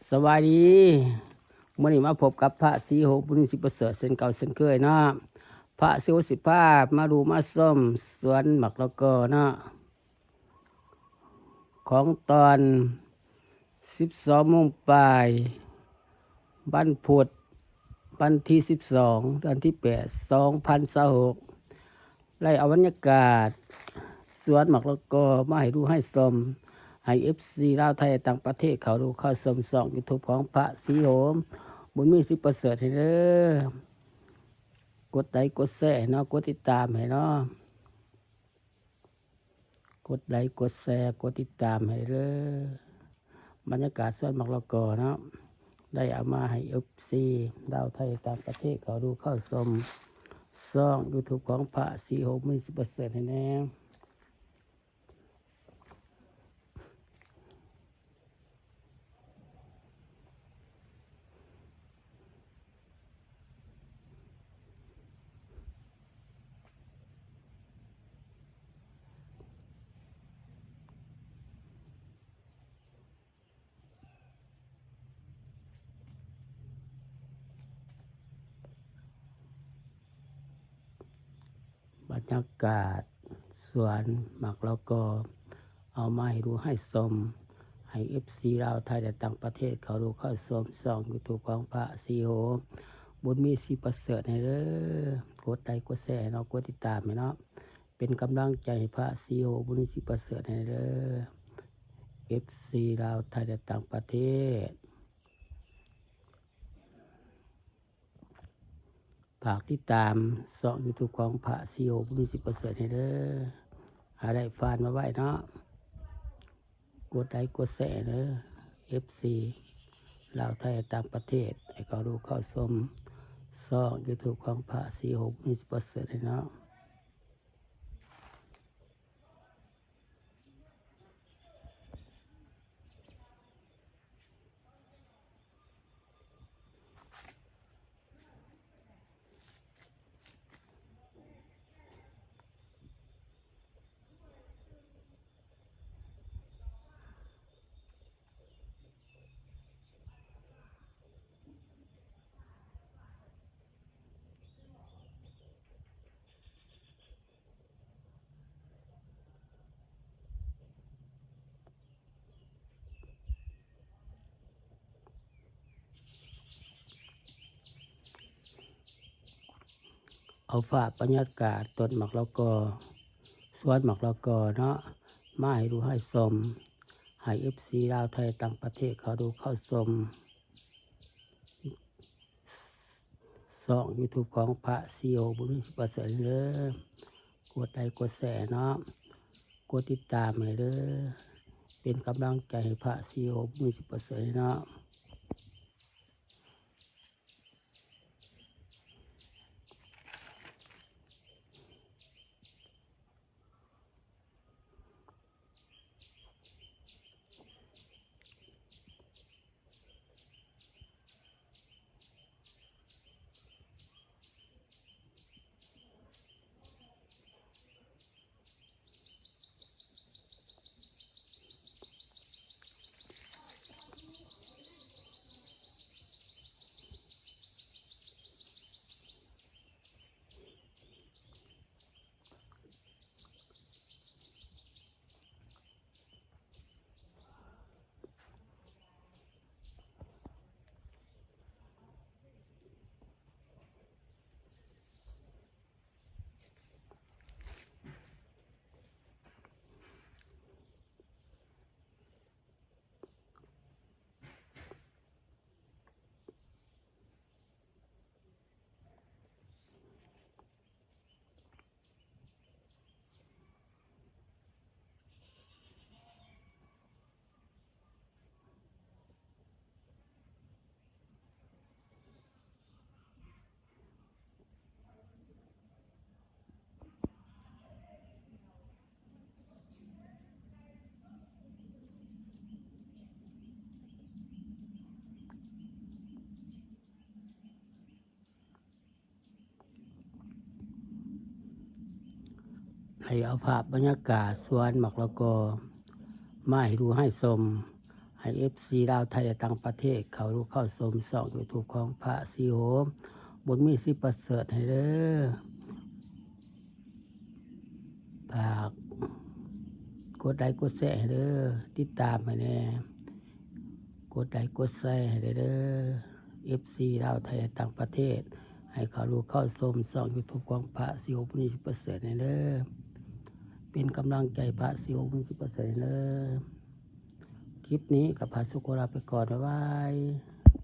สวัสดีมื่อนี้มาพบกับพระศรีโหบุญสิประเสริฐเส้นเก่าเส้นเคยเนาะพระศิวสิภาพมาดูมาส้มสวนหมักละกอเนาะของตอน12 โมงปลายวันพุธวันที่12 เดือนที่8 2026ไล่เอาบรรยากาศสวนหมักละกอมาให้ดูให้ชมให้FC ลาวไทยต่างประเทศเขาดูเข้าชมส่อง YouTube ของพระศรีโหบุญมีสิประเสริฐให้เด้อกดไลค์กดแชร์ให้เนาะกดติดตามให้เนาะกดไลค์กดแชร์กดติดตามให้เด้อบรรยากาศสวนหมักละกอเนาะได้เอามาให้ FC ลาวไทยต่างประเทศเขาดูเข้าชมช่อง YouTube ของพระศรีโหบุญมีสิประเสริฐให้แน่บรรยากาศสวนหมักละกอเอามาให้ดูให้ชมให้ FC ลาวไทยและต่างประเทศเขาดูเข้าชมช่อง YouTube ของพระศรีโหบุญมีสิประเสริฐให้เด้อกดไลค์กดแชร์เนาะกดติดตามให้เนาะเป็นกำลังใจให้พระศรีโหบุญมีสิประเสริฐให้เด้อ FC ลาวไทยและต่างประเทศฝากติดตามช่อง YouTube ของพระศรีโหบุญมีสิประเสริฐให้เด้อหาได้ฟานมาไว้เนาะกดไลค์กดแชร์เด้อ FC ลาวไทยต่างประเทศให้เขาดูเข้าชมช่อง YouTube ของพระศรีโหบุญมีสิประเสริฐให้เนาะเอาฝากบรรยากาศต้นหมักละกอสวนหมักละกอเนาะมาให้ดูให้ชมให้ FC ลาวไทยต่างประเทศเขาดูเข้าชมช่อง YouTube ของพระศรีโหบุญมีสิประเสริฐเด้อกดไลค์กดแชร์เนาะกดติดตามให้เด้อเป็นกำลังใจให้พระศรีโหบุญมีสิประเสริฐเนาะให้เอาภาพบรรยากาศสวนหมักละกอมาให้ดูให้ชมใ ให้ FC ลาวไทยและต่างประเทศเขารู้เข้าชมช่อง YouTube ของพระสีโหบุญมีสิประเสริฐให้เด้อฝากกดไลค์กดแชร์ให้เด้อติดตามให้แน่กดไลค์กดแชร์ให้เด้อ FC ลาวไทยและต่างประเทศให้เขารู้เข้าชมช่อง YouTube ของพระสีโหบุญมีสิประเสริฐให้เด้อเป็นกำลังใจพระสีโหบุญมีสิประเสริฐให้เด้อคลิปนี้กับพระสุโขลาไปก่อนบ๊ายบาย